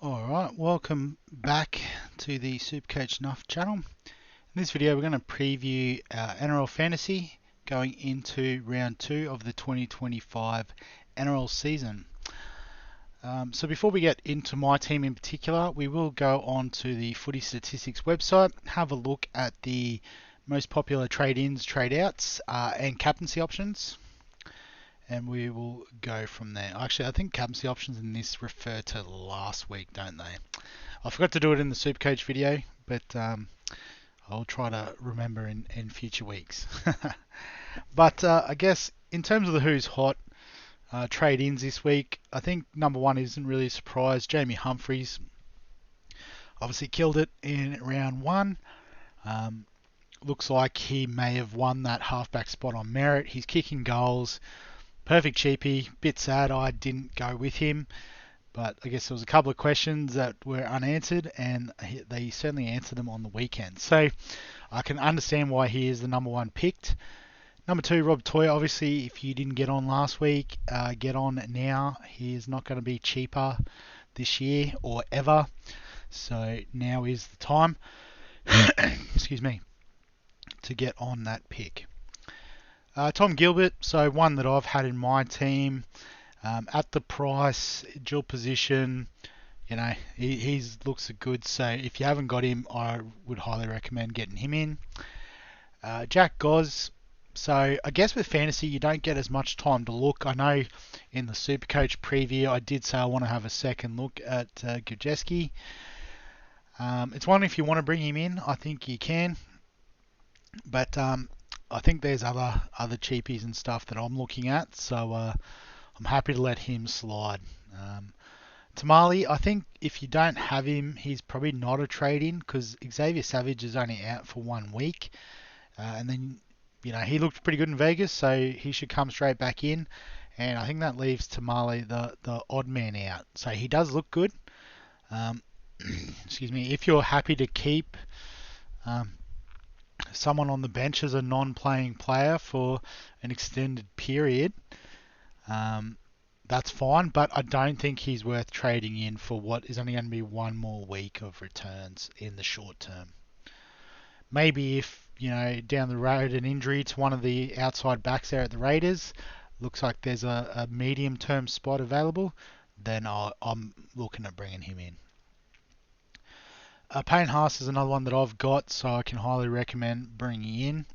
Alright, welcome back to the Supercoach Nuff channel. In this video we're going to preview NRL Fantasy going into round 2 of the 2025 NRL season. So before we get into my team in particular, we will go on to the Footy Statistics website, have a look at the most popular trade-ins, trade-outs and captaincy options. And we will go from there. Actually, I think captaincy options in this refer to last week, don't they? I forgot to do it in the Supercoach video, but I'll try to remember in future weeks. But I guess in terms of the who's hot trade-ins this week, I think number one isn't really a surprise. Jamie Humphries obviously killed it in round 1. Looks like he may have won that halfback spot on merit. He's kicking goals. Perfect cheapie. Bit sad I didn't go with him, but I guess there was a couple of questions that were unanswered, and they certainly answered them on the weekend. So I can understand why he is the number 1 picked. Number 2, Rob Toy. Obviously, if you didn't get on last week, get on now. He is not going to be cheaper this year or ever. So now is the time, excuse me, to get on that pick. Tom Gilbert, so one that I've had in my team at the price, dual position, you know, he looks good. So if you haven't got him, I would highly recommend getting him in. Jack Goz, so I guess with fantasy you don't get as much time to look. I know in the Supercoach preview I did say I want to have a second look at Gurjeski. It's one if you want to bring him in, I think you can, but I think there's other cheapies and stuff that I'm looking at, so I'm happy to let him slide. Tamale, I think if you don't have him, he's probably not a trade-in because Xavier Savage is only out for 1 week, and then you know he looked pretty good in Vegas, so he should come straight back in, and I think that leaves Tamale the odd man out. So he does look good. Excuse me. If you're happy to keep someone on the bench as a non-playing player for an extended period, that's fine, but I don't think he's worth trading in for what is only going to be 1 more week of returns in the short term. Maybe if, you know, down the road an injury to one of the outside backs there at the Raiders, looks like there's a medium-term spot available, then I'm looking at bringing him in. Payne Haas is another one that I've got, so I can highly recommend bringing in.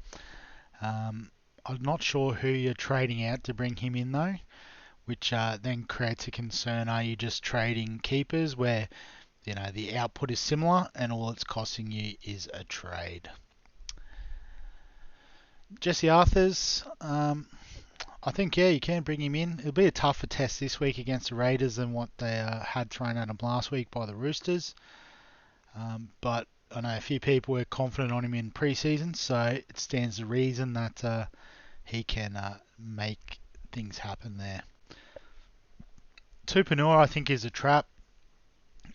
I'm not sure who you're trading out to bring him in though, which then creates a concern. Are you just trading keepers where, you know, the output is similar and all it's costing you is a trade? Jesse Arthurs, I think, yeah, you can bring him in. It'll be a tougher test this week against the Raiders than what they had thrown at him last week by the Roosters. But I know a few people were confident on him in pre-season, so it stands to reason that he can make things happen there. Tupanua, I think, is a trap.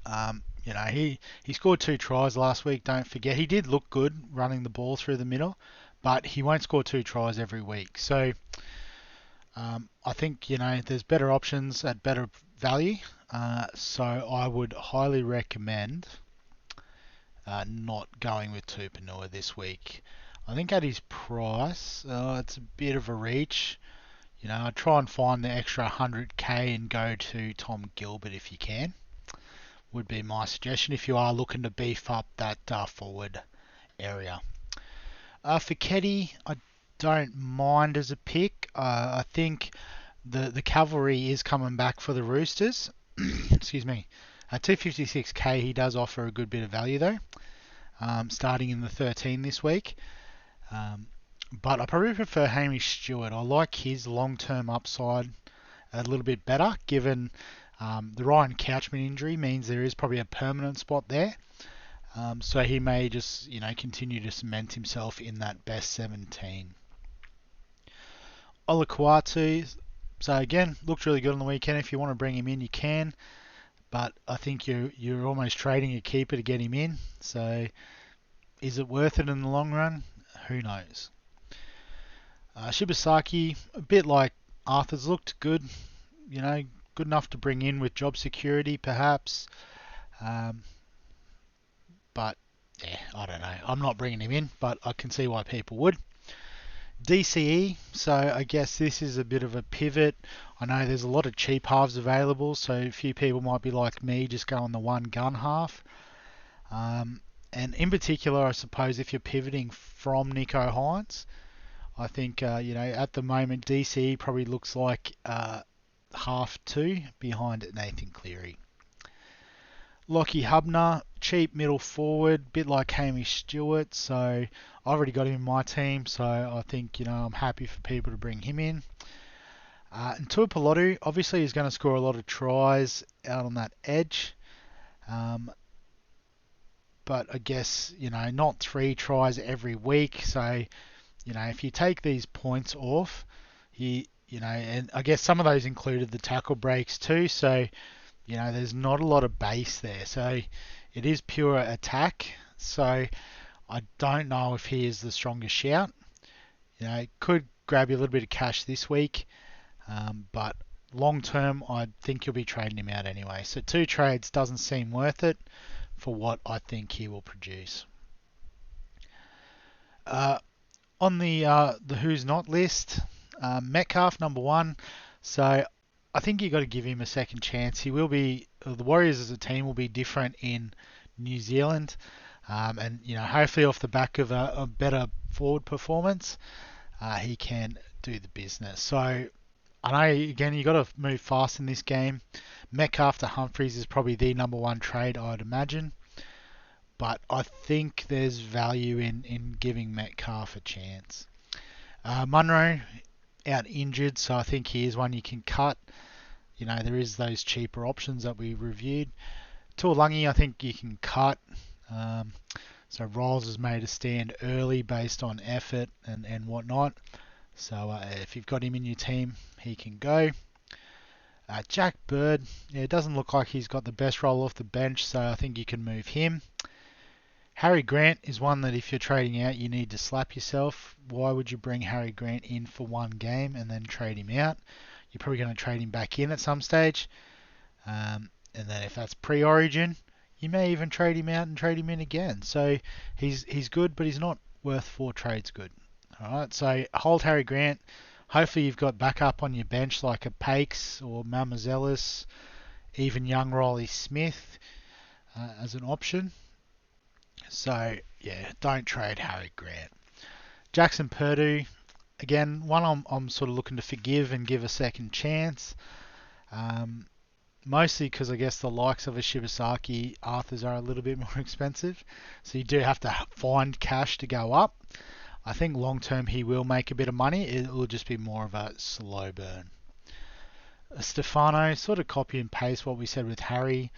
You know, he scored 2 tries last week, don't forget. He did look good running the ball through the middle, but he won't score 2 tries every week. So I think, you know, there's better options at better value. So I would highly recommend not going with Tupanua this week. I think at his price, it's a bit of a reach. You know, I'd try and find the extra 100k and go to Tom Gilbert if you can. Would be my suggestion if you are looking to beef up that forward area. For Keddy, I don't mind as a pick. I think the cavalry is coming back for the Roosters. Excuse me. At 256k, he does offer a good bit of value though, starting in the 13 this week. But I probably prefer Hamish Stewart. I like his long-term upside a little bit better, given the Ryan Couchman injury means there is probably a permanent spot there. So he may just, you know, continue to cement himself in that best 17. Olakuatu, so again, looked really good on the weekend. If you want to bring him in, you can. But I think you're almost trading a keeper to get him in. So is it worth it in the long run? Who knows? Shibasaki, a bit like Arthur's, looked good. Good enough to bring in with job security, perhaps. Um, but yeah, I don't know. I'm not bringing him in, but I can see why people would. DCE, so I guess this is a bit of a pivot. I know there's a lot of cheap halves available, so a few people might be like me, just go on the one gun half. And in particular, I suppose if you're pivoting from Nico Hines, I think at the moment DCE probably looks like half two behind Nathan Cleary. Lockie Hubner, cheap middle forward, bit like Hamish Stewart, so I already got him in my team, so I think I'm happy for people to bring him in. And Tuipulotu, obviously he's going to score a lot of tries out on that edge, but I guess not 3 tries every week, so if you take these points off, and I guess some of those included the tackle breaks too, so there's not a lot of base there. So it is pure attack. So I don't know if he is the strongest shout. It could grab you a little bit of cash this week, but long term, I think you'll be trading him out anyway. So 2 trades doesn't seem worth it for what I think he will produce. On the who's not list, Metcalf number 1. So I think you've got to give him a second chance. He will be, the Warriors as a team will be different in New Zealand, and hopefully off the back of a better forward performance, he can do the business. So I know again you got to move fast in this game. Metcalf to Humphries is probably the number 1 trade, I'd imagine, but I think there's value in giving Metcalf a chance. Munro out injured, so I think he is one you can cut. There is those cheaper options that we reviewed. Tuolangi, I think you can cut. So Rolls has made a stand early based on effort and whatnot. So if you've got him in your team, he can go. Jack Bird, it doesn't look like he's got the best roll off the bench, so I think you can move him. Harry Grant is one that if you're trading out, you need to slap yourself. Why would you bring Harry Grant in for 1 game and then trade him out? You're probably going to trade him back in at some stage. And then if that's pre-origin, you may even trade him out and trade him in again. So he's good, but he's not worth 4 trades good. Alright, so hold Harry Grant. Hopefully you've got backup on your bench like a Pakes or Mamazelis, even young Riley Smith as an option. So, yeah, don't trade Harry Grant. Jackson Purdue, again, one I'm sort of looking to forgive and give a second chance. Mostly because I guess the likes of a Shibasaki, Arthurs are a little bit more expensive. So you do have to find cash to go up. I think long term he will make a bit of money. It will just be more of a slow burn. Stefano, sort of copy and paste what we said with Harry.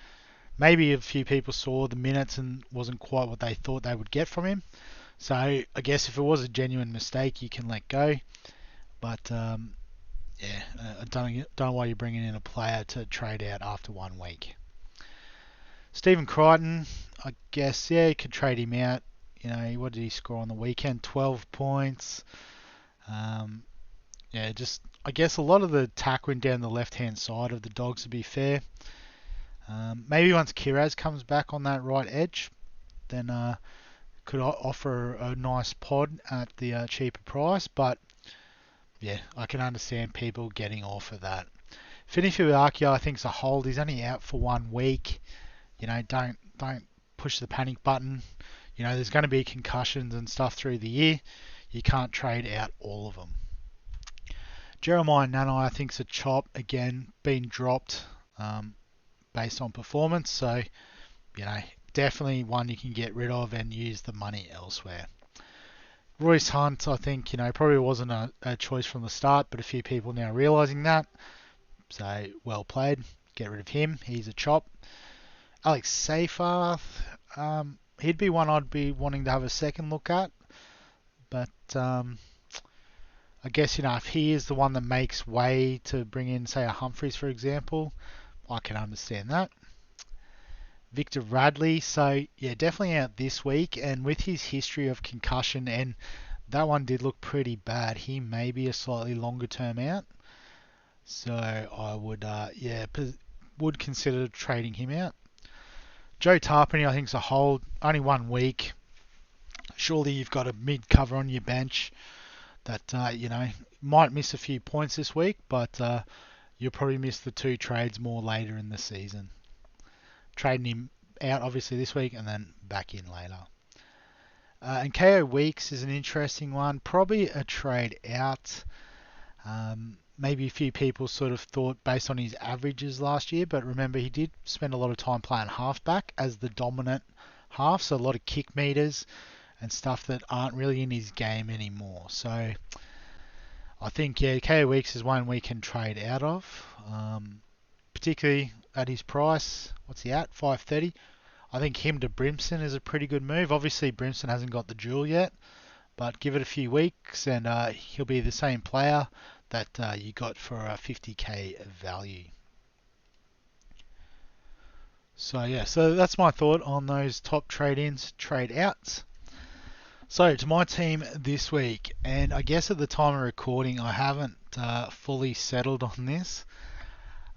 Maybe a few people saw the minutes and wasn't quite what they thought they would get from him. So I guess if it was a genuine mistake, you can let go. But I don't know why you're bringing in a player to trade out after 1 week. Stephen Crichton, I guess, you could trade him out. What did he score on the weekend? 12 points. I guess a lot of the tackling down the left-hand side of the Dogs, to be fair. Maybe once Kiraz comes back on that right edge, then could offer a nice pod at the cheaper price. But yeah, I can understand people getting off of that. Finifuaki, I think, is a hold. He's only out for 1 week. Don't push the panic button. There's going to be concussions and stuff through the year. You can't trade out all of them. Jeremiah Nanai, I think, is a chop. Again, being dropped based on performance. So, definitely one you can get rid of and use the money elsewhere. Royce Hunt, I think, probably wasn't a choice from the start, but a few people now realising that. So, well played. Get rid of him. He's a chop. Alex Seyfarth, he'd be one I'd be wanting to have a second look at. But I guess, if he is the one that makes way to bring in, say, a Humphries, for example, I can understand that. Victor Radley, so yeah, definitely out this week. And with his history of concussion and that one did look pretty bad. He may be a slightly longer term out. So I would, would consider trading him out. Joe Tarpany, I think, is a hold. Only 1 week. Surely you've got a mid cover on your bench that, might miss a few points this week, but you'll probably miss the 2 trades more later in the season. Trading him out, obviously, this week and then back in later. And KO Weeks is an interesting one. Probably a trade out. Maybe a few people sort of thought based on his averages last year, but remember he did spend a lot of time playing halfback as the dominant half, so a lot of kick meters and stuff that aren't really in his game anymore. So I think, KO Weeks is one we can trade out of, particularly at his price. What's he at? 530. I think him to Brimson is a pretty good move. Obviously, Brimson hasn't got the duel yet, but give it a few weeks and he'll be the same player that you got for a 50k value. So that's my thought on those top trade-ins, trade-outs. So to my team this week, and I guess at the time of recording I haven't fully settled on this.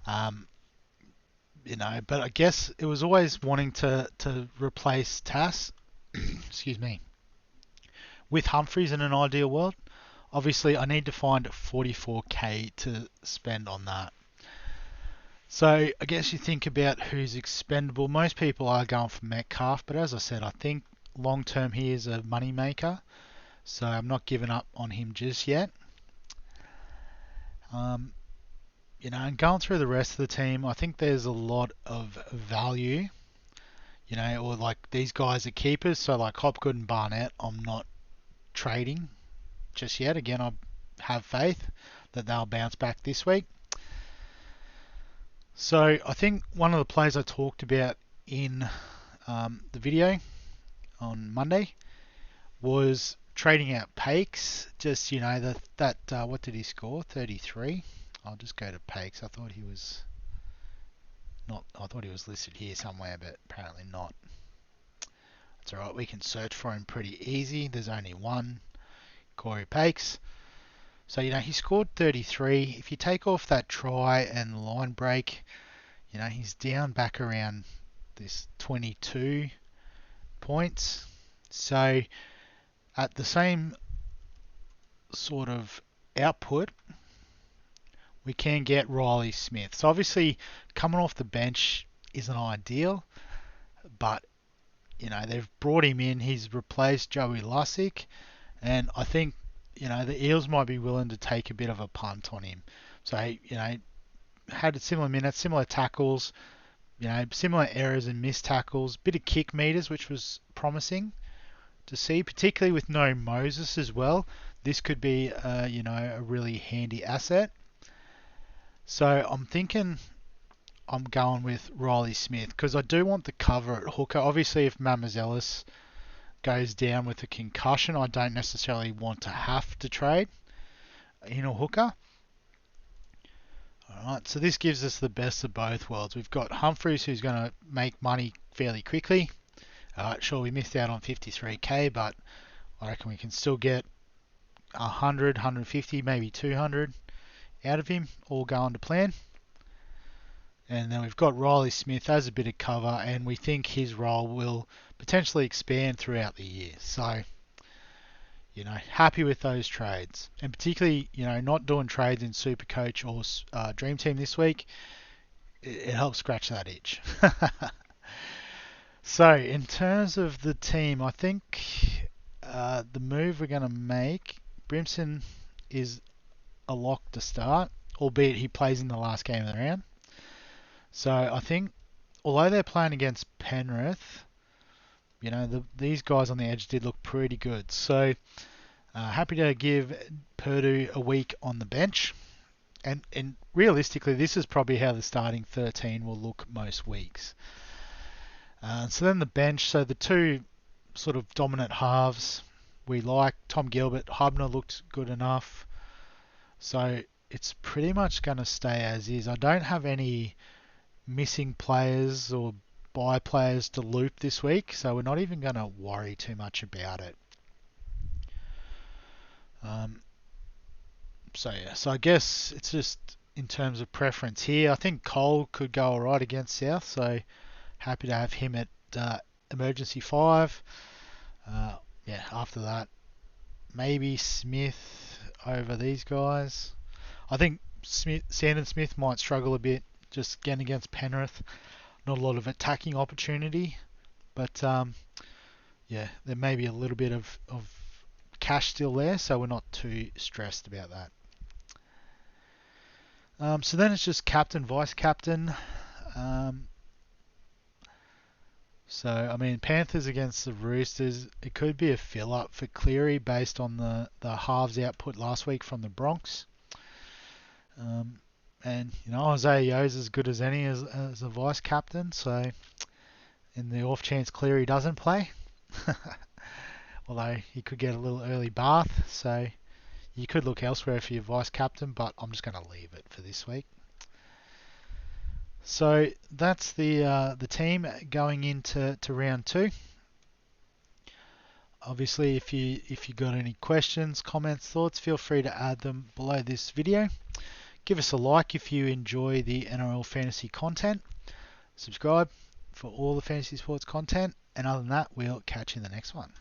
But I guess it was always wanting to replace Tass, excuse me, with Humphries in an ideal world. Obviously, I need to find 44k to spend on that. So I guess you think about who's expendable. Most people are going for Metcalf, but as I said, I think long term he is a money maker, so I'm not giving up on him just yet. And going through the rest of the team, I think there's a lot of value, or like these guys are keepers, so like Hopgood and Barnett, I'm not trading just yet. Again, I have faith that they'll bounce back this week. So I think one of the plays I talked about in the video on Monday was trading out Pakes. Just what did he score? 33. I'll just go to Pakes. I thought he was listed here somewhere, but apparently not. That's all right. We can search for him pretty easy. There's only one, Corey Pakes. So he scored 33. If you take off that try and line break, he's down back around this 22 points. So at the same sort of output, we can get Riley Smith. So obviously coming off the bench isn't ideal, but they've brought him in. He's replaced Joey Lussick, and I think the Eels might be willing to take a bit of a punt on him. So had similar minutes, similar tackles, similar errors and missed tackles, bit of kick meters, which was promising to see, particularly with no Moses as well. This could be a really handy asset. So I'm thinking I'm going with Riley Smith because I do want the cover at hooker. Obviously, if Mamazelis goes down with a concussion, I don't necessarily want to have to trade in a hooker. Alright, so this gives us the best of both worlds. We've got Humphries, who's going to make money fairly quickly. Sure, we missed out on 53k, but I reckon we can still get 100, 150, maybe 200 out of him, all going to plan. And then we've got Riley Smith as a bit of cover, and we think his role will potentially expand throughout the year. So, happy with those trades. And particularly, not doing trades in Supercoach or Dream Team this week, it helps scratch that itch. So, in terms of the team, I think the move we're going to make, Brimson is a lock to start, albeit he plays in the last game of the round. So I think, although they're playing against Penrith, these guys on the edge did look pretty good. So happy to give Purdue a week on the bench. And realistically, this is probably how the starting 13 will look most weeks. So then the bench, so the two sort of dominant halves we like, Tom Gilbert, Hubner looked good enough. So it's pretty much going to stay as is. I don't have any missing players or buy players to loop this week, so we're not even going to worry too much about it. Um, so yeah, so I guess it's just in terms of preference here. I think Cole could go alright against South, so happy to have him at emergency 5. Yeah, after that, maybe Smith over these guys. I think Sandon Smith might struggle a bit just getting against Penrith. Not a lot of attacking opportunity, but yeah, there may be a little bit of cash still there, so we're not too stressed about that. So then it's just captain, vice captain. So I mean, Panthers against the Roosters, it could be a fill up for Cleary based on the halves output last week from the Bronx. And you know, Isaiah Yo's as good as any as a vice captain. So in the off chance Cleary doesn't play, although he could get a little early bath, so you could look elsewhere for your vice captain. But I'm just going to leave it for this week. So that's the team going into round 2. Obviously, if you got any questions, comments, thoughts, feel free to add them below this video. Give us a like if you enjoy the NRL Fantasy content. Subscribe for all the fantasy sports content. And other than that, we'll catch you in the next one.